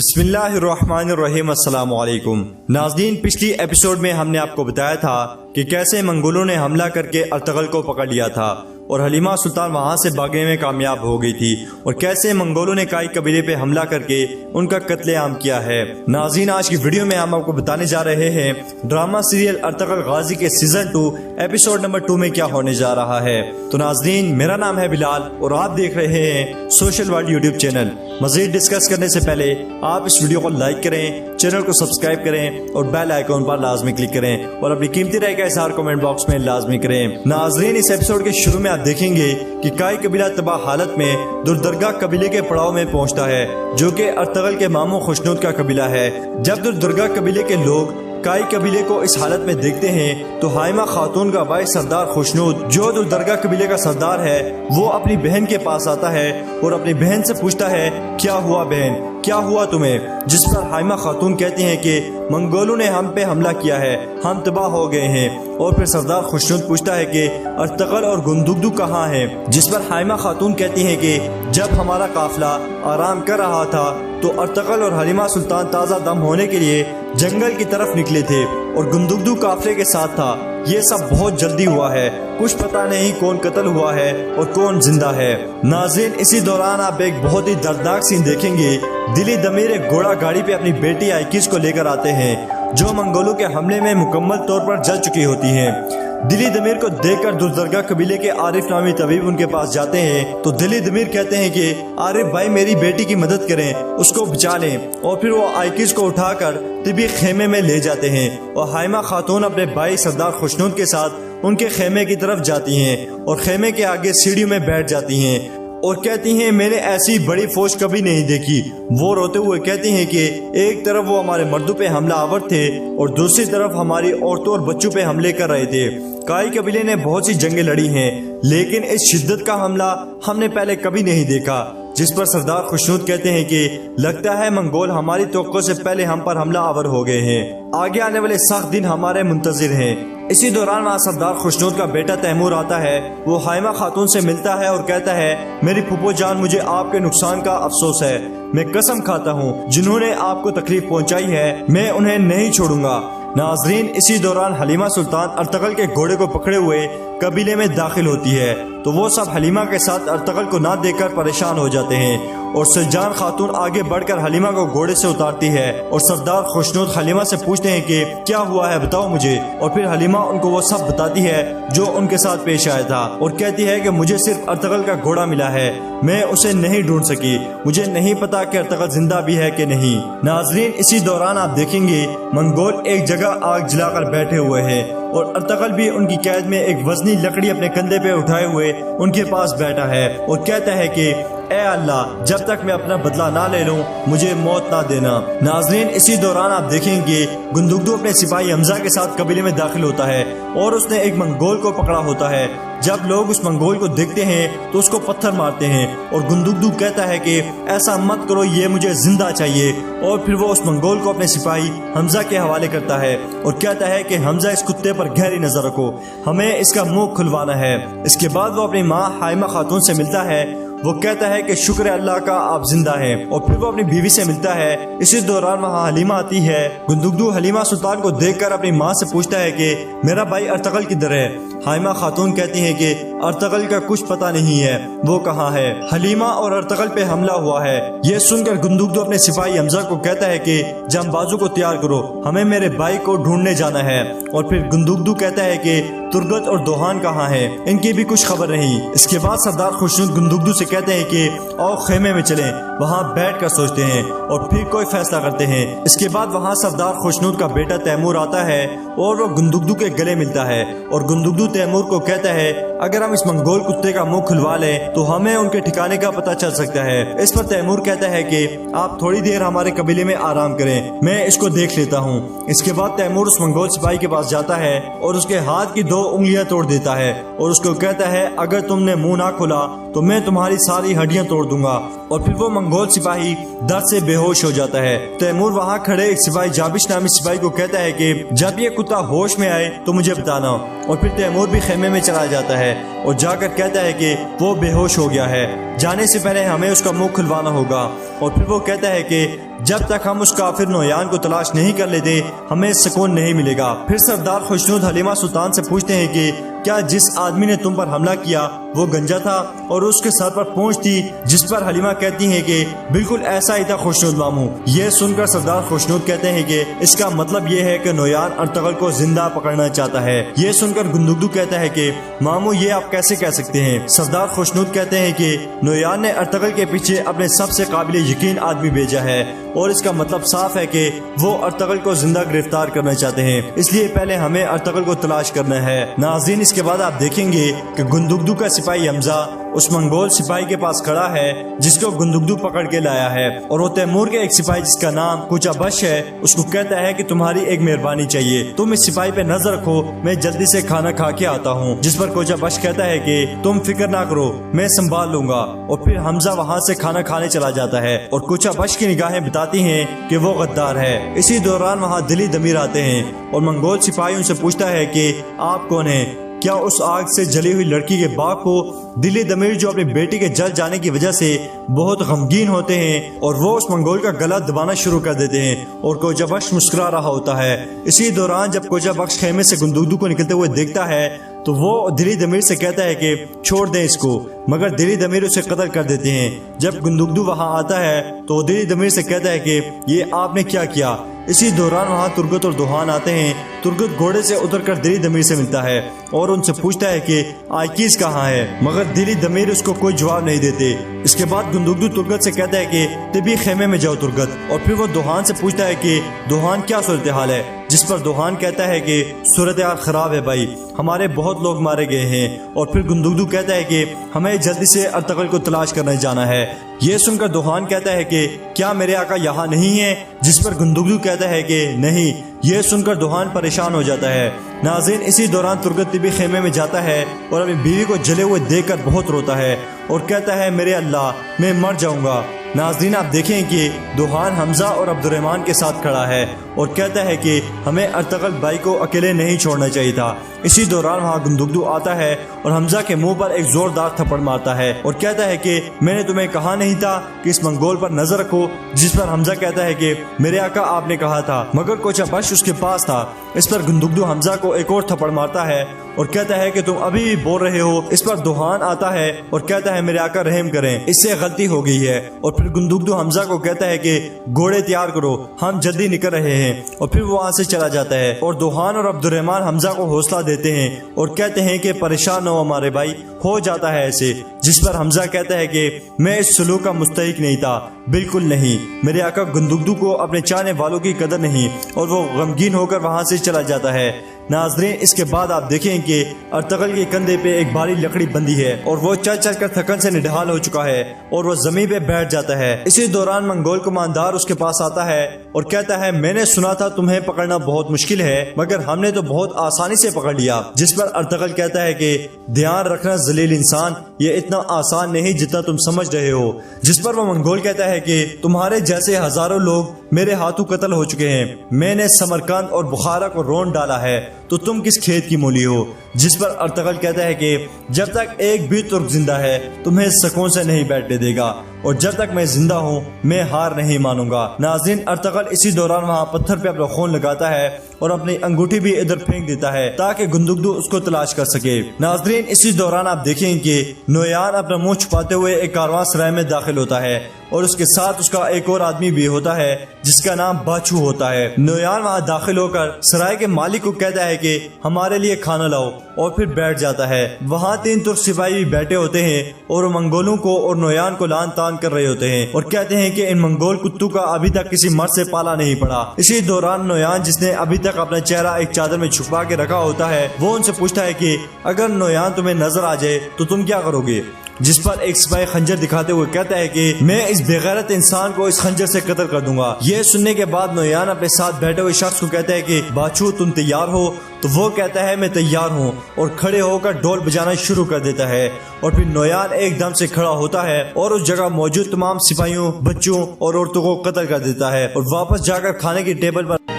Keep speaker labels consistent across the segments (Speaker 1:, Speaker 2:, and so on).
Speaker 1: बिस्मिल्लाहिर्रहमानिर्रहीम अस्सलाम वालेकुम। नाज़रीन, पिछली एपिसोड में हमने आपको बताया था कि कैसे मंगोलों ने हमला करके अर्तगल को पकड़ लिया था और हलीमा सुल्तान वहां से भागने में कामयाब हो गई थी और कैसे मंगोलों ने काई कबीले पे हमला करके उनका कत्लेआम किया है। नाज़रीन, आज की वीडियो में हम आपको बताने जा रहे हैं ड्रामा सीरियल अर्तगल गाजी के सीजन 2 एपिसोड नंबर 2 में क्या होने जा रहा है। तो नाज़रीन, मेरा नाम है बिलाल और आप देख रहे हैं सोशल वर्ल्ड यूट्यूब चैनल। मजीद डिस्कस करने से पहले आप इस वीडियो को लाइक करें, चैनल को सब्सक्राइब करें और बेल आइकॉन पर लाजमी क्लिक करें और अपनी कीमती राय का इज़हार कमेंट बॉक्स में लाजमी करें। नाज़रीन, इस एपिसोड के शुरू में आप देखेंगे कि काई कबीला तबाह हालत में दुर्दरगा कबीले के पड़ाव में पहुंचता है, जो कि अर्तगल के मामू खुशनूद का कबीला है। जब दुर्दरगा कबीले के लोग काई कबीले को इस हालत में देखते हैं तो हाइमा खातून का भाई सरदार खुशनूद, जो दुर्दरगा कबीले का सरदार है, वो अपनी बहन के पास आता है और अपनी बहन से पूछता है, क्या हुआ बहन, क्या हुआ तुम्हें? जिस पर हाइमा खातून कहती हैं कि मंगोलों ने हम पे हमला किया है, हम तबाह हो गए हैं। और फिर सरदार खुशनूद पूछता है कि अर्तगल और गुंदुगदू कहाँ हैं? जिस पर हाइमा खातून कहती हैं कि जब हमारा काफिला आराम कर रहा था तो अर्तगल और हलीमा सुल्तान ताज़ा दम होने के लिए जंगल की तरफ निकले थे और गुंदुगदू काफिले के साथ था। ये सब बहुत जल्दी हुआ है, कुछ पता नहीं कौन कत्ल हुआ है और कौन जिंदा है। नाज़रीन, इसी दौरान आप एक बहुत ही दर्दनाक सीन देखेंगे। दिली दमीर एक घोड़ा गाड़ी पे अपनी बेटी आइकिस को लेकर आते हैं, जो मंगोलों के हमले में मुकम्मल तौर पर जल चुकी होती हैं। दिली दमीर को देखकर दुर्दरगा कबीले के आरिफ नामी तबीब उनके पास जाते हैं तो दिली दमीर कहते हैं कि आरिफ भाई, मेरी बेटी की मदद करें, उसको बचा लें। और फिर वो आइकिस को उठाकर तिबी खेमे में ले जाते हैं और हाइमा खातून अपने भाई सरदार खुशनूद के साथ उनके खेमे की तरफ जाती हैं और खेमे के आगे सीढ़ी में बैठ जाती हैं और कहती हैं, मैंने ऐसी बड़ी फौज कभी नहीं देखी। वो रोते हुए कहती हैं कि एक तरफ वो हमारे मर्दों पे हमला आवर थे और दूसरी तरफ हमारी औरतों और बच्चों पे हमले कर रहे थे। काई कबीले ने बहुत सी जंगें लड़ी हैं, लेकिन इस शिद्दत का हमला हमने पहले कभी नहीं देखा। जिस पर सरदार खुशनूद कहते हैं कि लगता है मंगोल हमारी तवक्को से पहले हम पर हमला आवर हो गए हैं, आगे आने वाले सख्त दिन हमारे मुंतजिर हैं। इसी दौरान वहाँ सरदार खुशनूद का बेटा तैमूर आता है। वो हाइमा खातून से मिलता है और कहता है, मेरी फूफो जान, मुझे आपके नुकसान का अफसोस है। मैं कसम खाता हूँ, जिन्होंने आपको तकलीफ पहुँचाई है, मैं उन्हें नहीं छोड़ूंगा। नाज़रीन, इसी दौरान हलीमा सुल्तान अर्तगल के घोड़े को पकड़े हुए कबीले में दाखिल होती है तो वो सब हलीमा के साथ अर्तगल को ना देखकर परेशान हो जाते हैं और सुलजान खातून आगे बढ़कर हलीमा को घोड़े से उतारती है और सरदार खुशनूद हलीमा से पूछते हैं कि क्या हुआ है, बताओ मुझे। और फिर हलीमा उनको वो सब बताती है जो उनके साथ पेश आया था और कहती है कि मुझे सिर्फ अर्तगल का घोड़ा मिला है, मैं उसे नहीं ढूंढ सकी, मुझे नहीं पता कि अर्तगल जिंदा भी है कि नहीं। नाज़रीन, इसी दौरान आप देखेंगे मंगोल एक जगह आग जलाकर बैठे हुए हैं और अर्तगल भी उनकी कैद में एक वजनी लकड़ी अपने कंधे पे उठाए हुए उनके पास बैठा है और कहता है कि ए अल्लाह, जब तक मैं अपना बदला ना ले लूं, मुझे मौत ना देना। नाज़रीन, इसी दौरान आप देखेंगे गुंदुगदू अपने सिपाही हमजा के साथ कबीले में दाखिल होता है और उसने एक मंगोल को पकड़ा होता है। जब लोग उस मंगोल को देखते हैं तो उसको पत्थर मारते हैं और गुंदुगदू कहता है कि ऐसा मत करो, ये मुझे जिंदा चाहिए। और फिर वो उस मंगोल को अपने सिपाही हमजा के हवाले करता है और कहता है कि हमजा, इस कुत्ते पर गहरी नजर रखो, हमें इसका मुंह खुलवाना है। इसके बाद वो अपनी माँ हाइमा खातून से मिलता है। वो कहता है कि शुक्र है अल्लाह का, आप जिंदा हैं। और फिर वो अपनी बीवी से मिलता है। इसी दौरान वहाँ हलीमा आती है। गुंदुगदू हलीमा सुल्तान को देखकर अपनी माँ से पूछता है कि मेरा भाई अर्तगल किधर है? हाइमा खातून कहती है कि अर्तगल का कुछ पता नहीं है, वो कहाँ है? हलीमा और अर्तगल पे हमला हुआ है। ये सुनकर गुंदुगदू अपने सिपाही हमजा को कहता है कि जंबाजों को तैयार करो, हमें मेरे भाई को ढूंढने जाना है। और फिर गुंदुगदू कहता है कि तुर्गत और दोहान कहाँ है? इनकी भी कुछ खबर नहीं। इसके बाद सरदार खुशनूद गुंदुगदू से कहते हैं कि आओ खेमे में चलें, वहाँ बैठकर सोचते हैं और फिर कोई फैसला करते हैं। इसके बाद वहाँ सरदार खुशनूद का बेटा तैमूर आता है और वो गुंदुगदू के गले मिलता है और गुंदुगदू तैमूर को कहता है, अगर हम इस मंगोल कुत्ते का मुंह खुलवा लें तो हमें उनके ठिकाने का पता चल सकता है। इस पर तैमूर कहता है कि आप थोड़ी देर हमारे कबीले में आराम करें, मैं इसको देख लेता हूँ। इसके बाद तैमूर उस मंगोल सिपाही के पास जाता है और उसके हाथ की 2 उंगलियां तोड़ देता है और उसको कहता है, अगर तुमने मुंह ना खोला तो मैं तुम्हारी सारी हड्डियां तोड़ दूंगा। और फिर वो मंगोल सिपाही दर्द से बेहोश हो जाता है। तैमूर वहाँ खड़े एक सिपाही जाबिश नामी सिपाही को कहता है कि जब ये कुत्ता होश में आए तो मुझे बताना। और फिर तैमूर भी खेमे में चला जाता है और जाकर कहता है कि वो बेहोश हो गया है, जाने से पहले हमें उसका मुंह खुलवाना होगा। और फिर वो कहता है कि जब तक हम उस काफिर नोयान को तलाश नहीं कर लेते हमें सुकून नहीं मिलेगा। फिर सरदार खुशनूद हलीमा सुल्तान से पूछते हैं कि क्या जिस आदमी ने तुम पर हमला किया वो गंजा था और उसके सर पर पूंछ थी? जिस पर हलीमा कहती हैं कि बिल्कुल ऐसा ही था खुशनूद मामू। ये सुनकर सरदार खुशनूद कहते हैं कि इसका मतलब ये है कि नोयान अर्तगल को जिंदा पकड़ना चाहता है। ये सुनकर गुंदुगदू कहता है कि मामू ये आप कैसे कह सकते हैं? सरदार खुशनूद कहते हैं कि नोयान ने अर्तगल के पीछे अपने सबसे काबिल यकीन आदमी भेजा है और इसका मतलब साफ है कि वो अर्तगल को जिंदा गिरफ्तार करना चाहते हैं, इसलिए पहले हमें अर्तगल को तलाश करना है। नाज़रीन, इसके बाद आप देखेंगे कि गुंदुगदू का सिपाही हमजा उस मंगोल सिपाही के पास खड़ा है जिसको गुंदुगदू पकड़ के लाया है और वो तैमूर के एक सिपाही जिसका नाम कुचाबश है उसको कहता है कि तुम्हारी एक मेहरबानी चाहिए, तुम इस सिपाही पे नजर रखो, मैं जल्दी से खाना खा के आता हूँ। जिस पर कुचाबश कहता है कि तुम फिक्र ना करो, मैं संभाल लूंगा। और फिर हमजा वहाँ से खाना खाने चला जाता है और कुचाबश की निगाहें बताती हैं कि वो गद्दार है। इसी दौरान वहाँ दिली दमीर आते हैं और मंगोल सिपाही उनसे पूछता है कि आप कौन है? क्या उस आग से जली हुई लड़की के बाप हो? दिली दमीर जो अपनी बेटी के जल जाने की वजह से बहुत गमगीन होते हैं और वो उस मंगोल का गला दबाना शुरू कर देते हैं और कोचाबश मुस्कुरा रहा होता है। इसी दौरान जब कोचाबश खेमे से गुंदुगदू को निकलते हुए देखता है तो वो दिली दमीर से कहता है कि छोड़ दें इसको, मगर दिली दमीर उसे कत्ल कर देते हैं। जब गुंदुगदू वहां आता है तो दिली दमीर से कहता है कि ये आपने क्या किया? इसी दौरान वहां तुर्गत और दुहान आते हैं। तुर्गत घोड़े से उतरकर दिली दमीर से मिलता है और उनसे पूछता है कि आयकीज कहाँ है, मगर दिली दमीर उसको कोई जवाब नहीं देते। इसके बाद गुंदुगदू तुर्गत से कहता है कि तिबी खेमे में जाओ तुर्गत। और फिर वो दुहान से पूछता है कि दुहान क्या सूरत हाल है? जिस पर दुहान कहता है कि सूरत हाल खराब है भाई, हमारे बहुत लोग मारे गए हैं। और फिर गुंदुगदू कहता है कि हमें जल्दी से अर्तगल को तलाश करने जाना है। ये सुनकर दुहान कहता है कि क्या मेरे आका यहाँ नहीं है? जिस पर गुंदुगदू कहता है कि नहीं। ये सुनकर दुहान परेशान हो जाता है। नाज़रीन, इसी दौरान तुर्गत तिबी खेमे में जाता है और अपनी बीवी को जले हुए देखकर बहुत रोता है और कहता है मेरे अल्लाह मैं मर जाऊंगा। नाज़रीन, आप देखें कि दुहान हमजा और अब्दुर्रहमान के साथ खड़ा है और कहता है कि हमें अर्तगल भाई को अकेले नहीं छोड़ना चाहिए था। इसी दौरान वहाँ गुंदुगदू आता है और हमजा के मुंह पर एक जोरदार थप्पड़ मारता है और कहता है कि मैंने तुम्हें कहा नहीं था कि इस मंगोल पर नजर रखो? जिस पर हमजा कहता है कि मेरे आका आपने कहा था, मगर कोचाबश उसके पास था। इस पर गुंदुगदू हमजा को एक और थप्पड़ मारता है और कहता है कि तुम अभी भी बोल रहे हो। इस पर दुहान आता है और कहता है मेरे आका रहम करें, इससे गलती हो गई है। और फिर गुंदुगदू हमजा को कहता है कि घोड़े तैयार करो, हम जल्दी निकल रहे हैं। और फिर वो वहाँ से चला जाता है और दुहान और अब्दुर्रहमान हमजा को हौसला देते हैं और कहते हैं कि परेशान हो हमारे भाई, हो जाता है ऐसे। जिस पर हमजा कहता है कि मैं इस सलूक का मुस्तहिक नहीं था, बिल्कुल नहीं। मेरे आका गुंदुगदू को अपने चाहने वालों की कदर नहीं। और वो गमगीन होकर वहाँ से चला जाता है। नाज़रीन, इसके बाद आप देखें कि अर्तगल के कंधे पे एक भारी लकड़ी बंधी है और वो चल चल कर थकन से निढाल हो चुका है और वो जमीन पे बैठ जाता है। इसी दौरान मंगोल कमांडर उसके पास आता है और कहता है मैंने सुना था तुम्हें पकड़ना बहुत मुश्किल है, मगर हमने तो बहुत आसानी से पकड़ लिया। जिस पर अर्तगल कहता है कि ध्यान रखना जलील इंसान, ये इतना आसान नहीं जितना तुम समझ रहे हो। जिस पर वो मंगोल कहता है कि तुम्हारे जैसे हजारों लोग मेरे हाथों कत्ल हो चुके हैं, मैंने समरकंद और बुखारा को रोन डाला है, तो तुम किस खेत की मूली हो? जिस पर अर्तगल कहता है कि जब तक एक भी तुर्क जिंदा है तुम्हें सुकून से नहीं बैठने देगा और जब तक मैं जिंदा हूँ मैं हार नहीं मानूंगा। नाज़रीन, अर्तगल इसी दौरान वहाँ पत्थर पे अपना खून लगाता है और अपनी अंगूठी भी इधर फेंक देता है ताकि गुंदुगदू उसको तलाश कर सके। नाज़रीन, इसी दौरान आप देखें कि नोयान अपना मुंह छुपाते हुए एक कारवां सराय में दाखिल होता है और उसके साथ उसका एक और आदमी भी होता है जिसका नाम बाछू होता है। नोयान वहाँ दाखिल होकर सराय के मालिक को कहता है कि हमारे लिए खाना लाओ और फिर बैठ जाता है। वहाँ 3 तुर्क सिपाही भी बैठे होते हैं और मंगोलों को और नोयान को लान तान कर रहे होते हैं और कहते हैं कि इन मंगोल कुत्तों का अभी तक किसी मर्द से पाला नहीं पड़ा। इसी दौरान नोयान, जिसने अभी तक अपना चेहरा एक चादर में छुपा के रखा होता है, वो उनसे पूछता है कि अगर नोयान तुम्हें नजर आ जाए तो तुम क्या करोगे? जिस पर एक सिपाही खंजर दिखाते हुए कहता है कि मैं इस बेगैरत इंसान को इस खंजर से कत्ल कर दूंगा। ये सुनने के बाद नोयान अपने साथ बैठे हुए शख्स को कहता है कि बाछू तुम तैयार हो? तो वो कहता है मैं तैयार हूँ और खड़े होकर ढोल बजाना शुरू कर देता है। और फिर नोयान एकदम से खड़ा होता है और उस जगह मौजूद तमाम सिपाहियों, बच्चों और औरतों को कत्ल कर देता है और वापस जाकर खाने की टेबल पर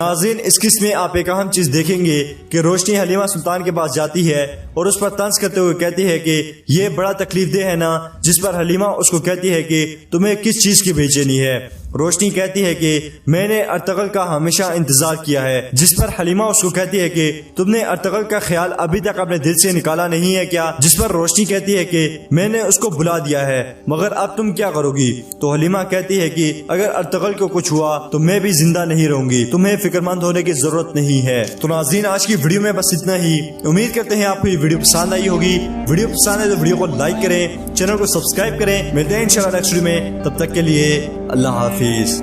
Speaker 1: नाज़रीन, इस किस्म में आप एक अहम चीज देखेंगे कि रोशनी हलीमा सुल्तान के पास जाती है और उस पर तंज करते हुए कहती है कि ये बड़ा तकलीफ दे है ना, जिस पर हलीमा उसको कहती है कि तुम्हें किस चीज की बेचैनी है। रोशनी कहती है कि मैंने अर्तगल का हमेशा इंतजार किया है, जिस पर हलीमा उसको कहती है कि तुमने अर्तगल का ख्याल अभी तक अपने दिल से निकाला नहीं है क्या, जिस पर रोशनी कहती है कि मैंने उसको भुला दिया है, मगर अब तुम क्या करोगी। तो हलीमा कहती है कि अगर अर्तगल को कुछ हुआ तो मैं भी जिंदा नहीं रहूंगी, तुम्हें फिक्रमंद होने की जरूरत नहीं है। तो नाज़रीन, आज की वीडियो में बस इतना ही। उम्मीद करते हैं आपको ये वीडियो पसंद आई होगी। वीडियो पसंद है तो वीडियो को लाइक करें, चैनल को सब्सक्राइब करें। मिलते हैं इंशाल्लाह नेक्स्ट वीडियो में, तब तक के लिए अल्लाह हाफिज।